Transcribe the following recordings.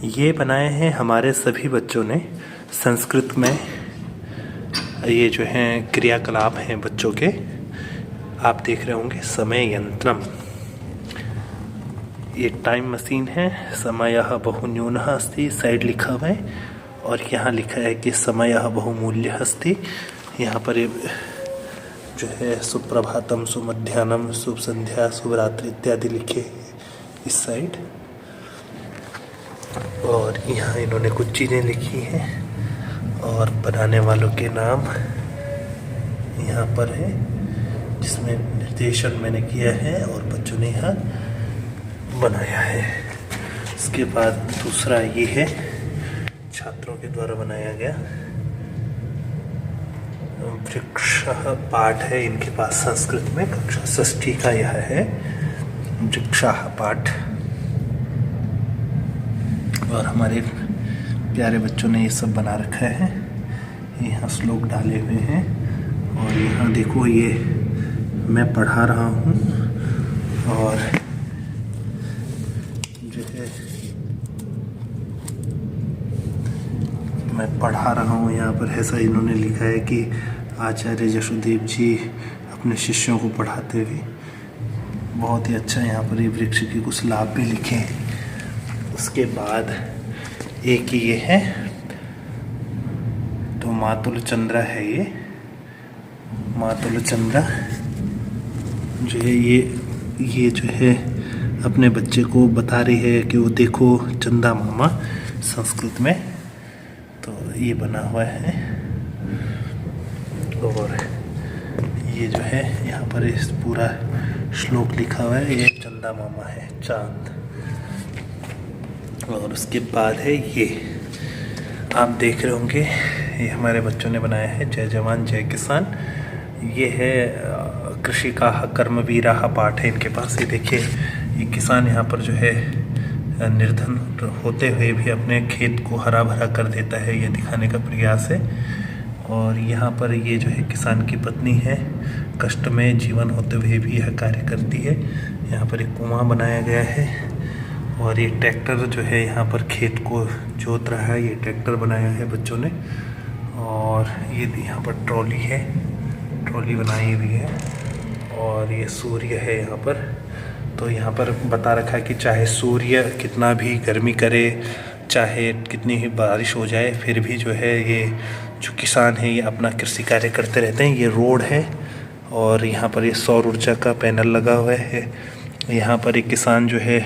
ये बनाए हैं हमारे सभी बच्चों ने संस्कृत में। ये जो हैं क्रियाकलाप हैं बच्चों के, आप देख रहे होंगे। समय यंत्रम, ये टाइम मशीन है। समयः बहुन्यूनः अस्ति, साइड लिखा हुआ है, और यहाँ लिखा है कि समयः बहुमूल्यः अस्ति। यहाँ पर ये जो है सुप्रभातम, सुमध्याह्नम, शुभ संध्या, शुभ रात्रि इत्यादि लिखे इस साइड। और यहाँ इन्होंने कुछ चीज़ें लिखी हैं और बनाने वालों के नाम यहाँ पर है, जिसमें निर्देशन मैंने किया है और बच्चों ने यहाँ बनाया है। इसके बाद दूसरा ये है छात्रों के द्वारा बनाया गया वृक्षः पाठ है इनके पास संस्कृत में। कक्षा षष्ठी का यह है वृक्षः पाठ। और हमारे प्यारे बच्चों ने ये सब बना रखा है। यहाँ श्लोक डाले हुए हैं और यहाँ देखो ये मैं पढ़ा रहा हूँ और जो है मैं पढ़ा रहा हूँ यहाँ पर। ऐसा इन्होंने लिखा है कि आचार्य यशोदेव जी अपने शिष्यों को पढ़ाते हुए। बहुत ही अच्छा यहाँ पर ये वृक्ष के कुछ लाभ भी लिखे हैं। उसके बाद एक ये है तो मातुल चंद्रा है। ये मातुल चंद्रा जो है ये जो है अपने बच्चे को बता रही है कि वो देखो चंदा मामा संस्कृत में। तो ये बना हुआ है और ये जो है यहाँ पर इस पूरा श्लोक लिखा हुआ है। ये चंदा मामा है, चांद। और उसके बाद है ये आप देख रहे होंगे, ये हमारे बच्चों ने बनाया है जय जवान जय किसान। ये है कृषि का कर्मवीरा पाठ है इनके पास। ये देखिए ये किसान यहाँ पर जो है निर्धन होते हुए भी अपने खेत को हरा भरा कर देता है, ये दिखाने का प्रयास है। और यहाँ पर ये जो है किसान की पत्नी है, कष्ट में जीवन होते हुए भी यह कार्य करती है। यहाँ पर एक कुआं बनाया गया है और ये ट्रैक्टर जो है यहाँ पर खेत को जोत रहा है। ये ट्रैक्टर बनाया है बच्चों ने। और ये यहाँ पर ट्रॉली है, ट्रॉली बनाई हुई है। और ये सूर्य है यहाँ पर। तो यहाँ पर बता रखा है कि चाहे सूर्य कितना भी गर्मी करे, चाहे कितनी ही बारिश हो जाए, फिर भी जो है ये जो किसान है ये अपना कृषि कार्य करते रहते हैं। ये रोड है और यहाँ पर ये सौर ऊर्जा का पैनल लगा हुआ है। यहाँ पर एक किसान जो है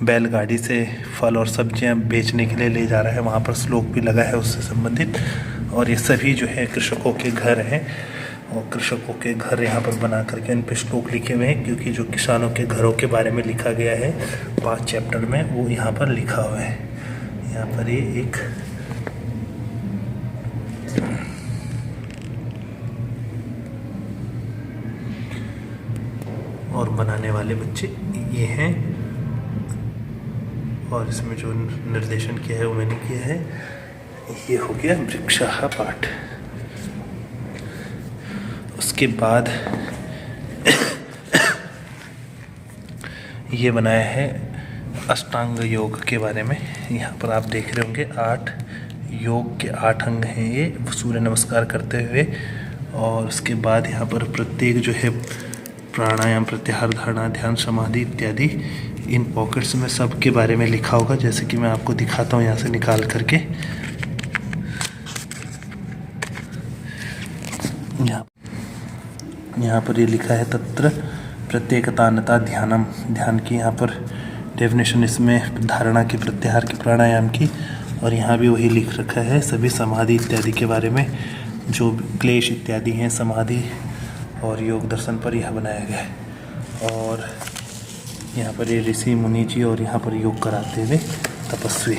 बैलगाड़ी से फल और सब्जियां बेचने के लिए ले जा रहा है। वहाँ पर श्लोक भी लगा है उससे संबंधित। और ये सभी जो है कृषकों के घर हैं और कृषकों के घर यहाँ पर बना करके इन पे श्लोक लिखे हुए हैं, क्योंकि जो किसानों के घरों के बारे में लिखा गया है 5 चैप्टर में, वो यहाँ पर लिखा हुआ है। यहाँ पर ये एक और बनाने वाले बच्चे ये हैं। और इसमें जो निर्देशन किया है वो मैंने किया है। ये हो गया वृक्षः पाठ। उसके बाद ये बनाया है अष्टांग योग के बारे में। यहाँ पर आप देख रहे होंगे 8 योग के 8 अंग हैं ये, सूर्य नमस्कार करते हुए। और उसके बाद यहाँ पर प्रत्येक जो है प्राणायाम, प्रत्याहार, धारणा, ध्यान, समाधि इत्यादि इन पॉकेट्स में सब के बारे में लिखा होगा। जैसे कि मैं आपको दिखाता हूँ यहाँ से निकाल करके। यहाँ पर ये लिखा है तत्र प्रत्येकतानता ध्यानम। ध्यान की यहाँ पर डेफिनेशन इसमें धारणा की, प्रत्याहार की, प्राणायाम की। और यहाँ भी वही लिख रखा है सभी समाधि इत्यादि के बारे में, जो क्लेश इत्यादि हैं समाधि और योग दर्शन पर यह बनाया गया है। और यहाँ पर ये ऋषि मुनि जी और यहाँ पर योग कराते हुए तपस्वी।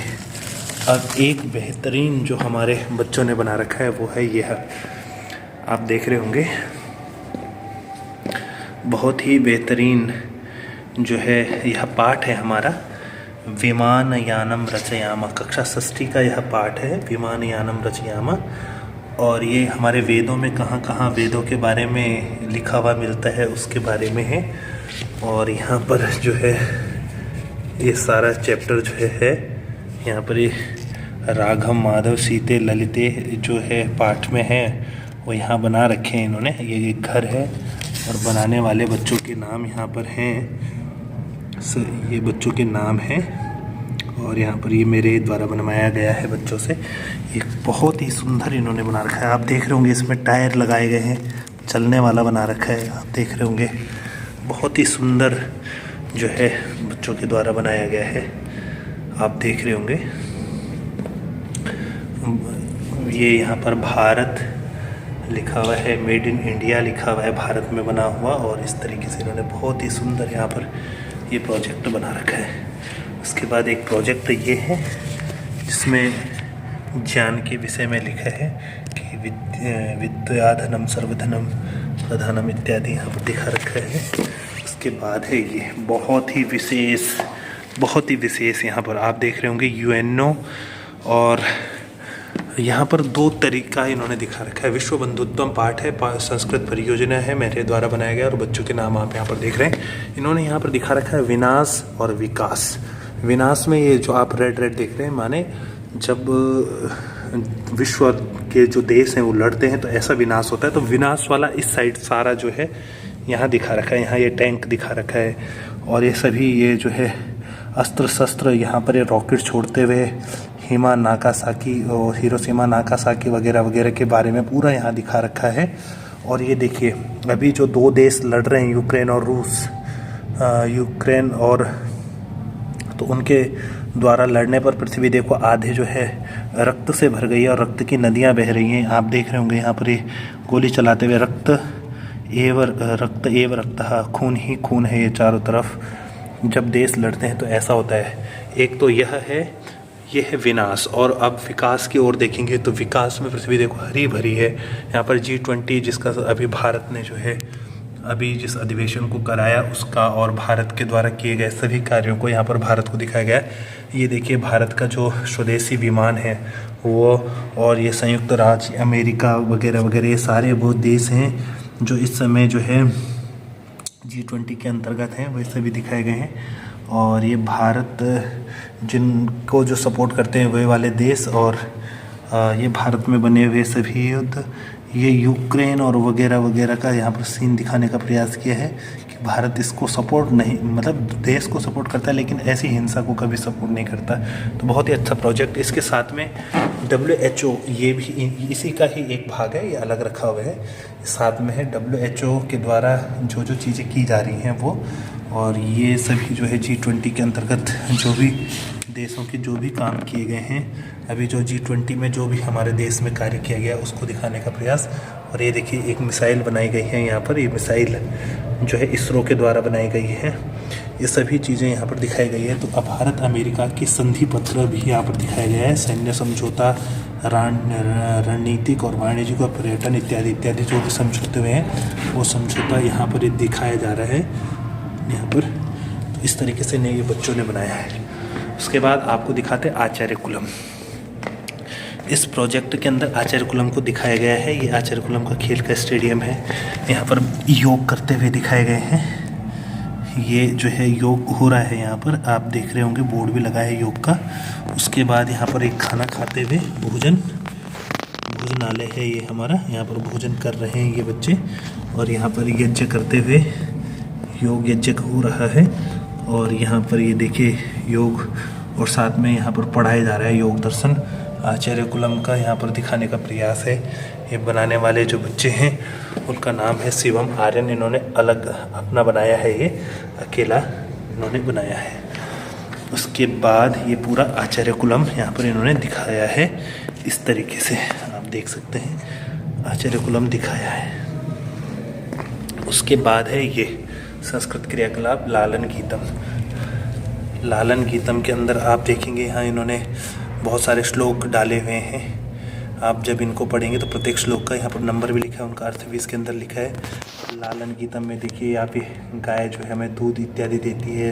अब एक बेहतरीन जो हमारे बच्चों ने बना रखा है वो है यह, आप देख रहे होंगे। बहुत ही बेहतरीन जो है यह पाठ है हमारा, विमान यानम रचयामा। कक्षा षष्ठी का यह पाठ है, विमान यानम रचयामा। और ये हमारे वेदों में कहाँ कहाँ वेदों के बारे में लिखा हुआ मिलता है उसके बारे में है। और यहाँ पर जो है ये सारा चैप्टर जो है यहाँ पर ये राघव माधव सीते ललिते जो है पाठ में है वो यहाँ बना रखे हैं इन्होंने। ये एक घर है और बनाने वाले बच्चों के नाम यहाँ पर हैं। ये बच्चों के नाम हैं और यहाँ पर ये मेरे द्वारा बनवाया गया है बच्चों से। एक बहुत ही सुंदर इन्होंने बना रखा है। आप देख रहे होंगे इसमें टायर लगाए गए हैं, चलने वाला बना रखा है। आप देख रहे होंगे बहुत ही सुंदर जो है बच्चों के द्वारा बनाया गया है। आप देख रहे होंगे ये यहाँ पर भारत लिखा हुआ है, मेड इन इंडिया लिखा हुआ है, भारत में बना हुआ। और इस तरीके से इन्होंने बहुत ही सुंदर यहाँ पर ये प्रोजेक्ट बना रखा है। उसके बाद एक प्रोजेक्ट ये है जिसमें ज्ञान के विषय में लिखा है कि विद्याधनम सर्वधनम प्रधानम इत्यादि यहाँ पर दिखा रखा है। उसके बाद है ये बहुत ही विशेष यहाँ पर आप देख रहे होंगे यूएनओ। और यहाँ पर 2 तरीका इन्होंने दिखा रखा है। विश्व बंधुत्वम पाठ है, संस्कृत परियोजना है, मेरे द्वारा बनाया गया और बच्चों के नाम आप यहाँ पर देख रहे हैं। इन्होंने यहाँ पर दिखा रखा है विनाश और विकास। विनाश में ये जो आप रेड देख रहे हैं माने जब विश्व के जो देश हैं वो लड़ते हैं तो ऐसा विनाश होता है। तो विनाश वाला इस साइड सारा जो है यहाँ दिखा रखा है। यहाँ ये टैंक दिखा रखा है और ये सभी ये जो है अस्त्र शस्त्र यहाँ पर ये रॉकेट छोड़ते हुए हिरोशिमा नागासाकी वगैरह वगैरह के बारे में पूरा यहाँ दिखा रखा है। और ये देखिए अभी जो 2 देश लड़ रहे हैं यूक्रेन और रूस, तो उनके द्वारा लड़ने पर पृथ्वी देखो आधे जो है रक्त से भर गई है और रक्त की नदियाँ बह रही हैं। आप देख रहे होंगे यहाँ पर ये गोली चलाते हुए रक्त एव रक्तः, खून ही खून है ये चारों तरफ। जब देश लड़ते हैं तो ऐसा होता है। एक तो यह है विनाश। और अब विकास की ओर देखेंगे तो विकास में पृथ्वी देखो हरी भरी है। यहाँ पर G20 जिसका अभी भारत ने जो है अभी जिस अधिवेशन को कराया उसका और भारत के द्वारा किए गए सभी कार्यों को यहाँ पर भारत को दिखाया गया है। ये देखिए भारत का जो स्वदेशी विमान है वो, और ये संयुक्त राज्य अमेरिका वगैरह वगैरह ये सारे वो देश हैं जो इस समय जो है G20 के अंतर्गत हैं, वैसे भी दिखाए गए हैं। और ये भारत जिनको जो सपोर्ट करते हैं वे वाले देश, और ये भारत में बने हुए सभी युद्ध, ये यूक्रेन और वगैरह वगैरह का यहाँ पर सीन दिखाने का प्रयास किया है कि भारत इसको सपोर्ट नहीं, मतलब देश को सपोर्ट करता है लेकिन ऐसी हिंसा को कभी सपोर्ट नहीं करता। तो बहुत ही अच्छा प्रोजेक्ट। इसके साथ में WHO ये भी इसी का ही एक भाग है, ये अलग रखा हुआ है। साथ में है WHO के द्वारा जो जो चीज़ें की जा रही हैं वो, और ये सभी जो है G20 के अंतर्गत जो भी देशों के जो भी काम किए गए हैं, अभी जो G20 में जो भी हमारे देश में कार्य किया गया उसको दिखाने का प्रयास। और ये देखिए एक मिसाइल बनाई गई है यहाँ पर, ये मिसाइल जो है इसरो के द्वारा बनाई गई है। ये सभी चीज़ें यहाँ पर दिखाई गई है। तो अब भारत अमेरिका की संधि पत्र भी यहाँ पर दिखाया गया है। सैन्य समझौता, रणनीतिक और वाणिज्यिक और पर्यटन इत्यादि इत्यादि जो भी समझौते हुए हैं वो समझौता यहाँ पर दिखाया जा रहा है यहाँ पर। तो इस तरीके से ये बच्चों ने बनाया है। उसके बाद आपको दिखाते हैं आचार्य कुलम। इस प्रोजेक्ट के अंदर आचार्य कुलम को दिखाया गया है। ये आचार्य कुलम का खेल का स्टेडियम है। यहाँ पर योग करते हुए दिखाए गए हैं। ये जो है योग हो रहा है यहाँ पर, आप देख रहे होंगे बोर्ड भी लगा है योग का। उसके बाद यहाँ पर एक खाना खाते हुए भोजनालय है ये हमारा, यहाँ पर भोजन कर रहे हैं ये बच्चे। और यहाँ पर यज्ञ करते हुए योग यज्ञ हो रहा है। और यहाँ पर ये देखिए योग, और साथ में यहाँ पर पढ़ाया जा रहा है योग दर्शन। आचार्य कुलम का यहाँ पर दिखाने का प्रयास है। ये बनाने वाले जो बच्चे हैं उनका नाम है शिवम आर्यन। इन्होंने अलग अपना बनाया है, ये अकेला इन्होंने बनाया है। उसके बाद ये पूरा आचार्य कुलम यहाँ पर इन्होंने दिखाया है। इस तरीके से आप देख सकते हैं आचार्य कुलम दिखाया है। उसके बाद है ये संस्कृत क्रियाकलाप लालन गीतम। लालन गीतम के अंदर आप देखेंगे यहाँ इन्होंने बहुत सारे श्लोक डाले हुए हैं। आप जब इनको पढ़ेंगे तो प्रत्येक श्लोक का यहाँ पर नंबर भी लिखा है, उनका अर्थ भी इसके अंदर लिखा है। लालन गीतम में देखिए यहाँ पे गाय जो है हमें दूध इत्यादि देती है,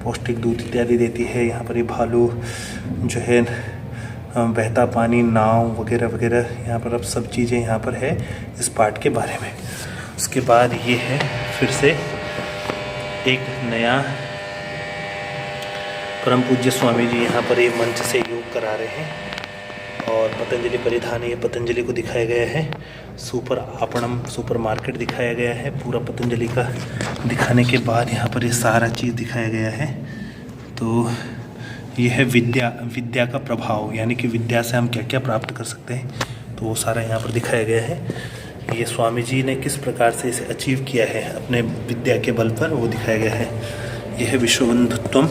पौष्टिक दूध इत्यादि देती है। यहाँ पर ये भालू जो है बहता पानी, नाव वगैरह वगैरह, यहाँ पर अब सब चीज़ें यहाँ पर है इस पाठ के बारे में। उसके बाद ये है फिर से एक नया परम पूज्य स्वामी जी यहाँ पर ये मंच से योग करा रहे हैं और पतंजलि परिधान ये पतंजलि को दिखाया गया है। सुपर आपणम सुपर मार्केट दिखाया गया है। पूरा पतंजलि का दिखाने के बाद यहाँ पर ये सारा चीज़ दिखाया गया है। तो ये है विद्या का प्रभाव, यानी कि विद्या से हम क्या क्या प्राप्त कर सकते हैं, तो वो सारा यहाँ पर दिखाया गया है। ये स्वामी जी ने किस प्रकार से इसे अचीव किया है अपने विद्या के बल पर, वो दिखाया गया है। यह है विश्वबंधुत्वम।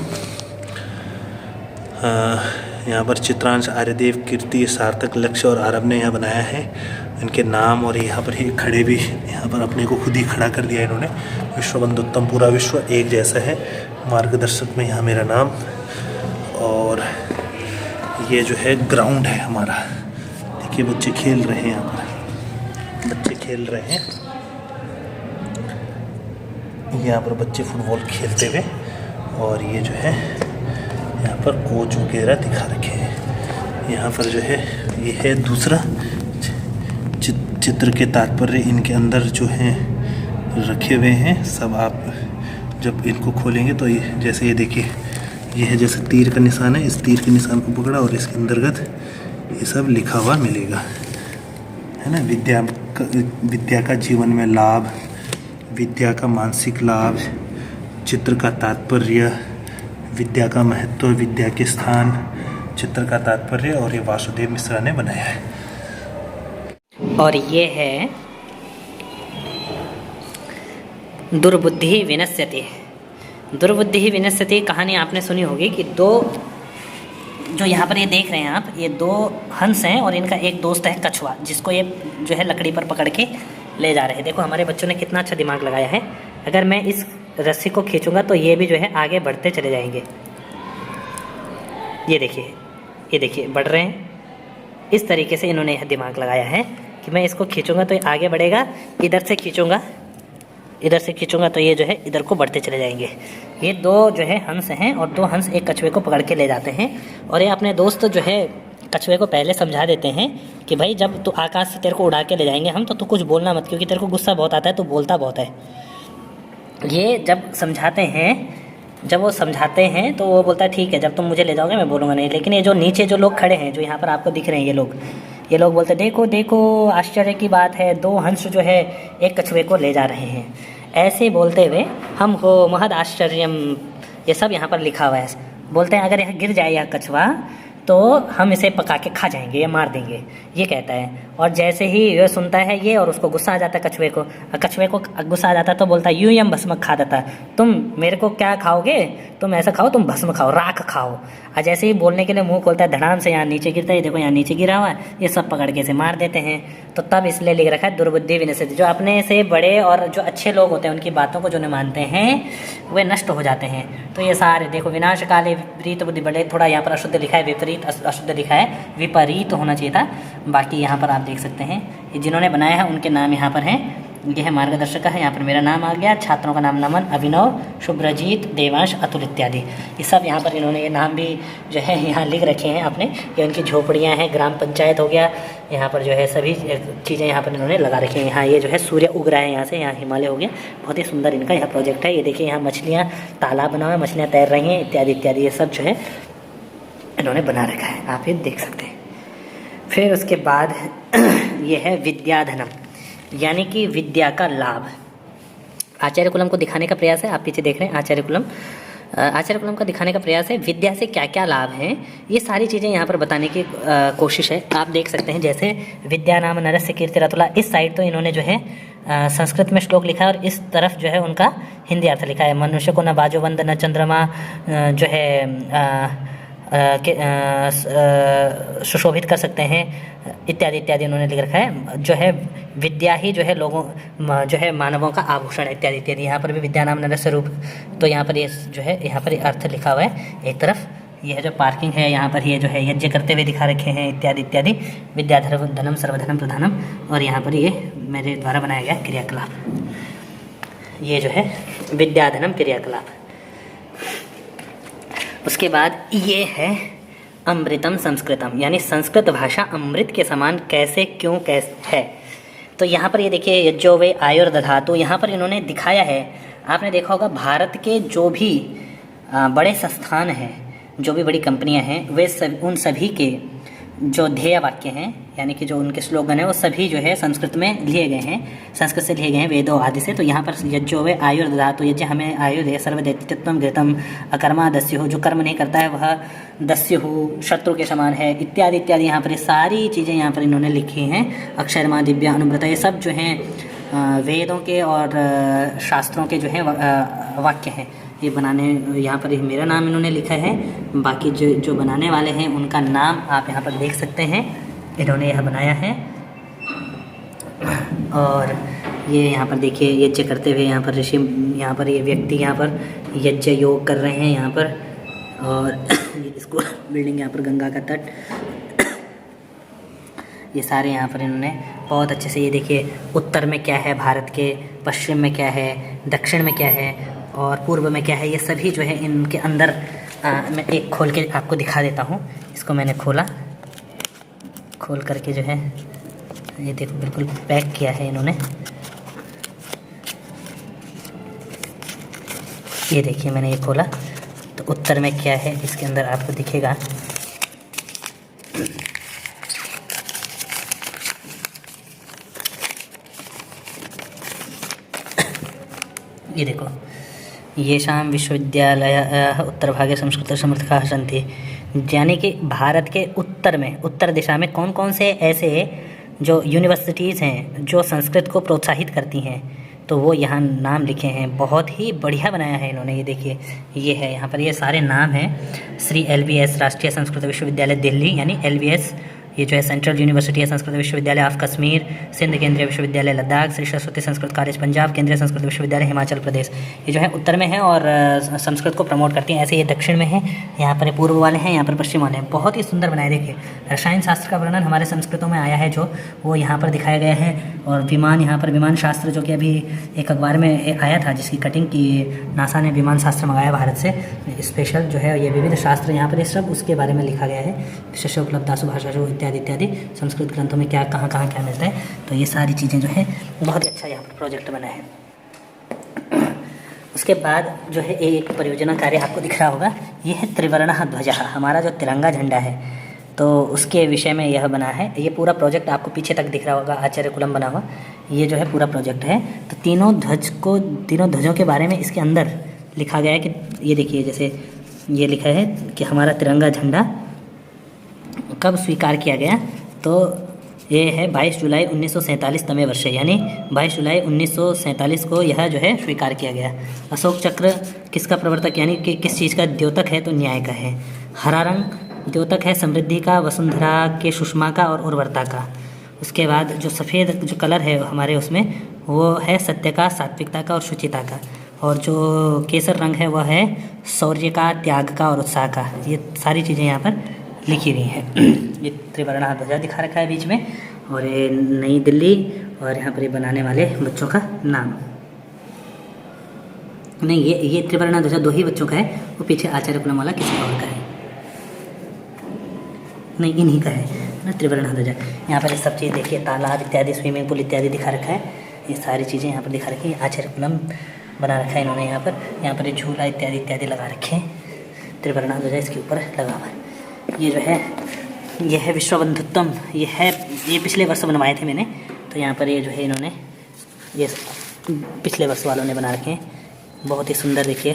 यहाँ पर चित्रांश आर्यदेव कीर्ति सार्थक लक्ष्य और आरब ने यहाँ बनाया है इनके नाम, और यहाँ पर ही खड़े भी यहाँ पर अपने को खुद ही खड़ा कर दिया इन्होंने। विश्वबंधुत्वम, पूरा विश्व एक जैसा है। मार्गदर्शक में यहाँ मेरा नाम, और ये जो है ग्राउंड है हमारा। देखिए बच्चे खेल रहे हैं, यहाँ पर बच्चे खेल रहे हैं। यहाँ पर बच्चे फुटबॉल खेलते हुए, और ये जो है यहाँ पर कोच वगैरह दिखा रखे हैं। यहाँ पर जो है ये है दूसरा चित्र के तात्पर्य इनके अंदर जो हैं रखे हुए हैं सब। आप जब इनको खोलेंगे तो ये जैसे ये देखिए, ये है जैसे तीर का निशान है, इस तीर के निशान को पकड़ा और इसके अंतर्गत ये सब लिखा हुआ मिलेगा, है ना। विद्या का जीवन में लाभ, विद्या का मानसिक लाभ, चित्र का तात्पर्य, विद्या का महत्व, विद्या के स्थान, चित्र का तात्पर्य, और ये वासुदेव मिश्रा ने बनाया है। और ये है दुर्बुद्धि विनश्यति। दुर्बुद्धि विनश्यति कहानी आपने सुनी होगी कि दो, जो यहाँ पर ये देख रहे हैं आप, ये दो हंस हैं और इनका एक दोस्त है कछुआ, जिसको ये जो है लकड़ी पर पकड़ के ले जा रहे हैं। देखो हमारे बच्चों ने कितना अच्छा दिमाग लगाया है। अगर मैं इस रस्सी को खींचूंगा तो ये भी जो है आगे बढ़ते चले जाएंगे। ये देखिए बढ़ रहे हैं। इस तरीके से इन्होंने यह दिमाग लगाया है कि मैं इसको खींचूंगा तो ये आगे बढ़ेगा, इधर से खींचूंगा तो ये जो है इधर को बढ़ते चले जाएंगे। ये दो जो है हंस हैं और दो हंस एक कछुए को पकड़ के ले जाते हैं, और ये अपने दोस्त जो है कछुए को पहले समझा देते हैं कि भाई जब तू आकाश से तेरे को उड़ा के ले जाएंगे हम, तो तू कुछ बोलना मत, क्योंकि तेरे को गुस्सा बहुत आता है, तू बोलता बहुत है। ये जब वो समझाते हैं तो वो बोलता है ठीक है, जब तुम मुझे ले जाओगे मैं बोलूँगा नहीं। लेकिन ये जो नीचे जो लोग खड़े हैं, जो यहाँ पर आपको दिख रहे हैं, ये लोग बोलते हैं देखो देखो आश्चर्य की बात है, दो हंस जो है एक कछुए को ले जा रहे हैं। ऐसे बोलते हुए हमको महद आश्चर्यम, ये सब यहाँ पर लिखा हुआ है। बोलते हैं अगर यह गिर जाए यह कछुआ तो हम इसे पका के खा जाएंगे या मार देंगे, ये कहता है। और जैसे ही यह सुनता है ये, और उसको गुस्सा आ जाता है कछुए को गुस्सा आ जाता है तो बोलता है यूं यम भस्म खा देता है, तुम मेरे को क्या खाओगे, तुम ऐसा खाओ, तुम भस्म खाओ, राख खाओ। और जैसे ही बोलने के लिए मुंह खोलता है, धड़ाम से यहाँ नीचे गिरता है। देखो यहाँ नीचे गिरा हुआ है, ये सब पकड़ के इसे मार देते हैं। तो तब इसलिए लिख रखा है दुर्बुद्धि विनश्यति। जो अपने से बड़े और जो अच्छे लोग होते हैं उनकी बातों को जो नहीं मानते हैं वे नष्ट हो जाते हैं। तो ये सारे देखो, विनाश काले विपरीत बुद्धि, बड़े थोड़ा यहाँ पर अशुद्ध लिखा है, विपरीत अशुद्ध लिखा है, विपरीत होना चाहिए था। बाकी यहाँ पर आप देख सकते हैं ये जिन्होंने बनाया है उनके नाम यहाँ पर हैं। ये है मार्गदर्शक है, यहाँ पर मेरा नाम आ गया, छात्रों का नाम नमन, अभिनव, शुभ्रजीत, देवांश, अतुल इत्यादि। ये सब यहाँ पर इन्होंने ये नाम भी जो है यहाँ लिख रखे हैं अपने। ये उनकी झोपड़ियाँ हैं, ग्राम पंचायत हो गया, यहाँ पर जो है सभी चीज़ें यहाँ पर इन्होंने लगा रखी हैं। यहाँ ये जो है सूर्य उग रहा है यहाँ से, यहाँ हिमालय हो गया। बहुत ही सुंदर इनका यह प्रोजेक्ट है। ये देखिए यहाँ मछलियाँ, तालाब बना हुआ है, मछलियाँ तैर रही हैं इत्यादि इत्यादि, ये सब जो है इन्होंने बना रखा है, आप ये देख सकते हैं। फिर उसके बाद ये है विद्याधनम, यानी कि विद्या का लाभ। आचार्य कुलम को दिखाने का प्रयास है, आप पीछे देख रहे हैं आचार्य कुलम का दिखाने का प्रयास है। विद्या से क्या क्या लाभ हैं ये सारी चीज़ें यहाँ पर बताने की कोशिश है। आप देख सकते हैं जैसे विद्या नाम नरस्य कीर्तिरतुला, इस साइड तो इन्होंने जो है संस्कृत में श्लोक लिखा है और इस तरफ जो है उनका हिंदी अर्थ लिखा है। मनुष्य को न बाजोबंद न चंद्रमा जो है सुशोभित कर सकते हैं इत्यादि इत्यादि उन्होंने लिख रखा है। जो है विद्या ही जो है लोगों जो है मानवों का आभूषण है इत्यादि इत्यादि। यहाँ पर भी विद्या नाम नरस्य रूप, तो यहाँ पर ये जो है यहाँ पर अर्थ लिखा हुआ है। एक तरफ ये है जो पार्किंग है, यहाँ पर ये जो है यज्ञ करते हुए दिखा रखे हैं इत्यादि इत्यादि। विद्याधनम सर्वधनम प्रधानम, और यहाँ पर ये मेरे द्वारा बनाया गया क्रियाकलाप, ये जो है विद्याधनम क्रियाकलाप। उसके बाद ये है अमृतम संस्कृतम, यानी संस्कृत भाषा अमृत के समान कैसे क्यों कैसे है। तो यहाँ पर ये देखिए यज्जो वे आयुर्दधातु, यहाँ पर इन्होंने दिखाया है। आपने देखा होगा भारत के जो भी बड़े संस्थान हैं जो भी बड़ी कंपनियां हैं वे उन सभी के जो ध्येय वाक्य हैं, यानी कि जो उनके स्लोगन है, वो सभी जो है संस्कृत में लिए गए हैं, संस्कृत से लिए गए हैं वेदों आदि से। तो यहाँ पर यज्जो वे आयुर्दधातु, यज्ञ हमें आयु दे, सर्वदैत्यत्वम घृतम, अकर्मा दस्युः, जो कर्म नहीं करता है वह दस्युः, शत्रु के समान है, इत्यादि इत्यादि। यहाँ पर ये सारी चीज़ें यहाँ पर इन्होंने लिखी हैं। अक्षरमा दिव्या अनुव्रता, ये सब जो हैं वेदों के और शास्त्रों के जो हैं वाक्य हैं। ये बनाने, यहाँ पर मेरा नाम इन्होंने लिखा है, बाकी जो बनाने वाले हैं उनका नाम आप यहाँ पर देख सकते हैं, इन्होंने यह बनाया है। और ये यहाँ पर देखिए यज्ञ करते हुए यहाँ पर ऋषि, यहाँ पर ये व्यक्ति यहाँ पर यज्ञ योग कर रहे हैं यहाँ पर। और इसको बिल्डिंग यहाँ पर गंगा का तट, ये सारे यहाँ पर इन्होंने बहुत अच्छे से, ये देखिए उत्तर में क्या है भारत के, पश्चिम में क्या है, दक्षिण में क्या है और पूर्व में क्या है, ये सभी जो है इनके अंदर मैं एक खोल के आपको दिखा देता हूँ। इसको मैंने खोला, खोल करके जो है ये देखो बिल्कुल पैक किया है इन्होंने। ये देखिए मैंने ये खोला तो उत्तर में क्या है इसके अंदर आपको दिखेगा। ये देखो, येषां विश्वविद्यालयाः उत्तरभागे संस्कृत समर्थकाः सन्ति, यानी कि भारत के उत्तर में, उत्तर दिशा में कौन कौन से ऐसे जो यूनिवर्सिटीज़ हैं जो संस्कृत को प्रोत्साहित करती हैं, तो वो यहाँ नाम लिखे हैं। बहुत ही बढ़िया बनाया है इन्होंने। ये देखिए ये है यहाँ पर, ये सारे नाम हैं। श्री LBS राष्ट्रीय संस्कृत विश्वविद्यालय दिल्ली, यानी LBS ये जो है सेंट्रल यूनिवर्सिटी है, संस्कृत विश्वविद्यालय ऑफ कश्मीर, सिंध केंद्रीय विश्वविद्यालय लद्दाख, श्री सरस्वती संस्कृत कॉलेज पंजाब, केंद्रीय संस्कृत विश्वविद्यालय हिमाचल प्रदेश। ये जो है उत्तर में है और संस्कृत को प्रमोट करती हैं। ऐसे ये दक्षिण में है, यहाँ पर पूर्व वाले हैं, यहाँ पर पश्चिम वाले हैं। बहुत ही सुंदर बनाए। देखिए रसायन शास्त्र का वर्णन हमारे संस्कृतों में आया है जो, वो यहाँ पर दिखाया गया है। और विमान, यहाँ पर विमान शास्त्र जो कि अभी एक अखबार में आया था जिसकी कटिंग की, नासा ने विमान शास्त्र मंगाया भारत से स्पेशल जो है, ये विविध शास्त्र यहाँ पर ये सब उसके बारे में लिखा गया है। शिष्य उपलब्धासु भाषासु इत्यादि इत्यादि, संस्कृत ग्रंथों में क्या कहाँ कहाँ क्या मिलता है। तो ये सारी चीज़ें जो है बहुत ही अच्छा यहाँ पर प्रोजेक्ट बना है। उसके बाद जो है एक परियोजना कार्य आपको दिख रहा होगा, ये है त्रिवर्णः ध्वजः, हमारा जो तिरंगा झंडा है, तो उसके विषय में यह बना है। ये पूरा प्रोजेक्ट आपको पीछे तक दिख रहा होगा, आचार्य कुलम बना हुआ, ये जो है पूरा प्रोजेक्ट है। तो तीनों ध्वजों के बारे में इसके अंदर लिखा गया है कि ये देखिए, जैसे ये लिखा है कि हमारा तिरंगा झंडा कब स्वीकार किया गया, तो ये है 22 जुलाई 1947 तमे वर्ष, यानी 22 जुलाई 1947 को यह जो है स्वीकार किया गया। अशोक चक्र किसका प्रवर्तक, यानी कि किस चीज़ का द्योतक है, तो न्याय का है। हरा रंग द्योतक है समृद्धि का, वसुंधरा के, सुषमा का और उर्वरता का। उसके बाद जो सफ़ेद जो कलर है हमारे उसमें, वो है सत्य का, सात्विकता का और शुचिता का। और जो केसर रंग है वह है शौर्य का, त्याग का और उत्साह का। ये सारी चीज़ें यहाँ पर लिखी हुई हैं। ये त्रिवर्णः ध्वजा दिखा रखा है बीच में, और ये नई दिल्ली, और यहाँ पर ये बनाने वाले बच्चों का नाम। नहीं, ये त्रिवर्णः ध्वजा 2 ही बच्चों का है, वो पीछे आचार्य कुलम वाला किसी और का है, नहीं इन्हीं का है ना त्रिवर्णः ध्वजा। यहाँ पर ये सब चीज़ देखिए, तालाब इत्यादि, स्विमिंग पूल इत्यादि दिखा रखा है। ये सारी चीज़ें यहाँ पर दिखा रखी है। आचार्य कुलम बना रखा है इन्होंने यहाँ पर ये झूला इत्यादि इत्यादि लगा रखे हैं। त्रिवर्णः ध्वजा इसके ऊपर लगा हुआ है। ये जो है ये है विश्व बंधुत्वम, ये पिछले वर्ष बनवाए थे मैंने, तो यहाँ पर ये जो है इन्होंने ये पिछले वर्ष वालों ने बना रखे हैं। बहुत ही सुंदर देखिए,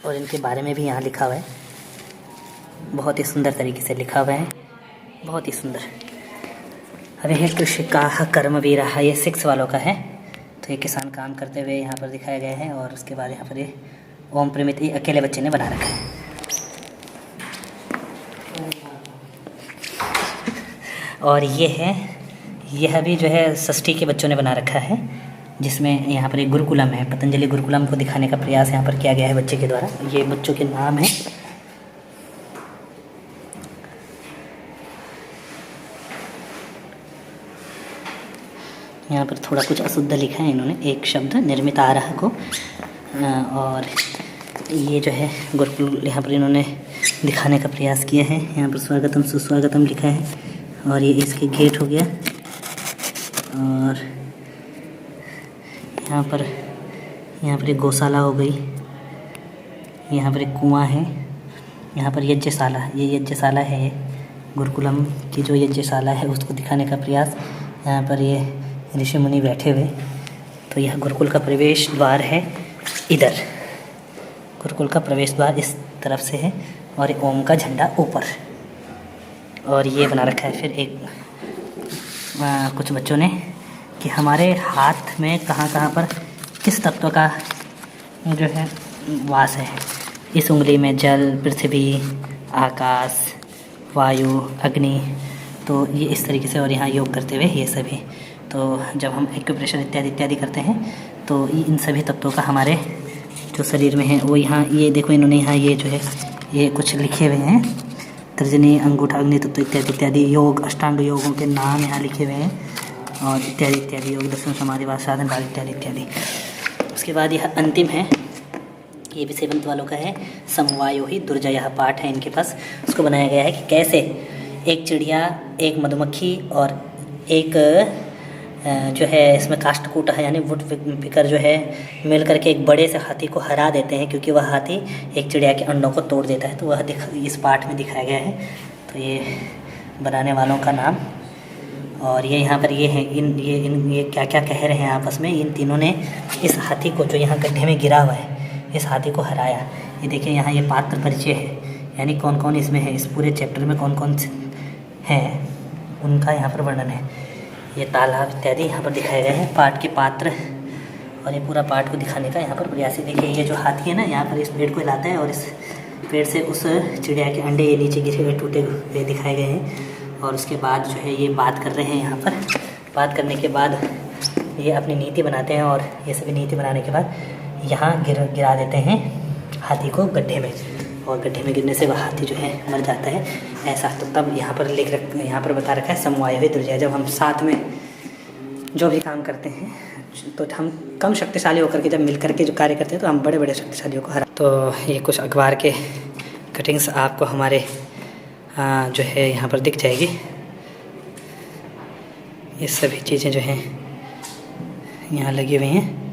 और इनके बारे में भी यहाँ लिखा हुआ है, बहुत ही सुंदर तरीके से लिखा हुआ है, बहुत ही सुंदर। अरे है कृषिकाः कर्मवीराः, ये 6 वालों का है। तो ये किसान काम करते हुए यहाँ पर दिखाया गया है। और उसके बाद यहाँ पर ये ओम प्रमित, ये अकेले बच्चे ने बना रखा है। और ये है, यह भी जो है षष्ठी के बच्चों ने बना रखा है, जिसमें यहाँ पर एक गुरुकुलम है, पतंजलि गुरुकुलम को दिखाने का प्रयास यहाँ पर किया गया है बच्चे के द्वारा। ये बच्चों के नाम है। यहाँ पर थोड़ा कुछ अशुद्ध लिखा है इन्होंने, एक शब्द निर्मित आरह को। और ये जो है गुरुकुल यहाँ पर इन्होंने दिखाने का प्रयास किया है। यहाँ पर स्वागतम सुस्वागतम लिखा है, और ये इसके गेट हो गया। और यहाँ पर एक गौशाला हो गई, यहाँ पर एक कुआं है, यहाँ पर यज्ञशाला, ये यज्ञशाला है, ये गुरुकुलम की जो यज्ञशाला है उसको दिखाने का प्रयास। यहाँ पर ये ऋषि मुनि बैठे हुए, तो यह गुरुकुल का प्रवेश द्वार है। इधर गुरुकुल का प्रवेश द्वार इस तरफ से है और ओम का झंडा ऊपर, और ये बना रखा है फिर एक कुछ बच्चों ने कि हमारे हाथ में कहाँ कहाँ पर किस तत्व का जो है वास है। इस उंगली में जल, पृथ्वी, आकाश, वायु, अग्नि, तो ये इस तरीके से, और यहाँ योग करते हुए ये सभी। तो जब हम एक्यूप्रेशर इत्यादि इत्यादि करते हैं तो इन सभी तत्वों का हमारे जो शरीर में है वो यहाँ, ये देखो इन्होंने यहाँ ये जो है ये कुछ लिखे हुए हैं, तर्जनी, अंगूठा, अग्नि तत्व इत्यादि इत्यादि योग, अष्टांग योगों के नाम यहाँ लिखे हुए हैं, और इत्यादि इत्यादि योग, दर्शन, समाधि, वाद, साधन, भाग इत्यादि इत्यादि। उसके बाद यह अंतिम है, ये भी सेवंत वालों का है, समवायो ही दुर्जय पाठ है इनके पास। उसको बनाया गया है कि कैसे एक चिड़िया, एक मधुमक्खी और एक जो है इसमें काष्ठकूट है यानी वुड पिकर जो है मिल करके एक बड़े से हाथी को हरा देते हैं, क्योंकि वह हाथी एक चिड़िया के अंडों को तोड़ देता है। तो वह इस पाठ में दिखाया गया है। तो ये बनाने वालों का नाम, और ये यहाँ पर ये है ये क्या क्या कह रहे हैं आपस में। इन तीनों ने इस हाथी को जो यहाँ गड्ढे में गिरा हुआ है, इस हाथी को हराया। ये देखिए यहाँ ये पात्र परिचय है, यानी कौन कौन इसमें है, इस पूरे चैप्टर में कौन कौन हैं उनका यहाँ पर वर्णन है। ये तालाब इत्यादि यहाँ पर दिखाए गए हैं, पाठ के पात्र, और ये पूरा पाठ को दिखाने का यहाँ पर प्रयास है। देखिए ये जो हाथी है ना, यहाँ पर इस पेड़ को हिलाता है और इस पेड़ से उस चिड़िया के अंडे ये नीचे गिरे हुए टूटे हुए दिखाए गए हैं। और उसके बाद जो है ये बात कर रहे हैं, यहाँ पर बात करने के बाद ये अपनी नीति बनाते हैं, और ये सभी नीति बनाने के बाद यहाँ गिरा देते हैं हाथी को गड्ढे में, और गड्ढे में गिरने से वह हाथी जो है मर जाता है। ऐसा तो तब यहाँ पर यहाँ पर बता रखा है समवाय हुई दुर्जय। जब हम साथ में जो भी काम करते हैं तो हम कम शक्तिशाली होकर के जब मिल करके जो कार्य करते हैं तो हम बड़े बड़े शक्तिशालियों को हरा। तो ये कुछ अखबार के कटिंग्स आपको हमारे जो है यहाँ पर दिख जाएगी। ये सभी चीज़ें जो हैं यहाँ लगी हुई हैं।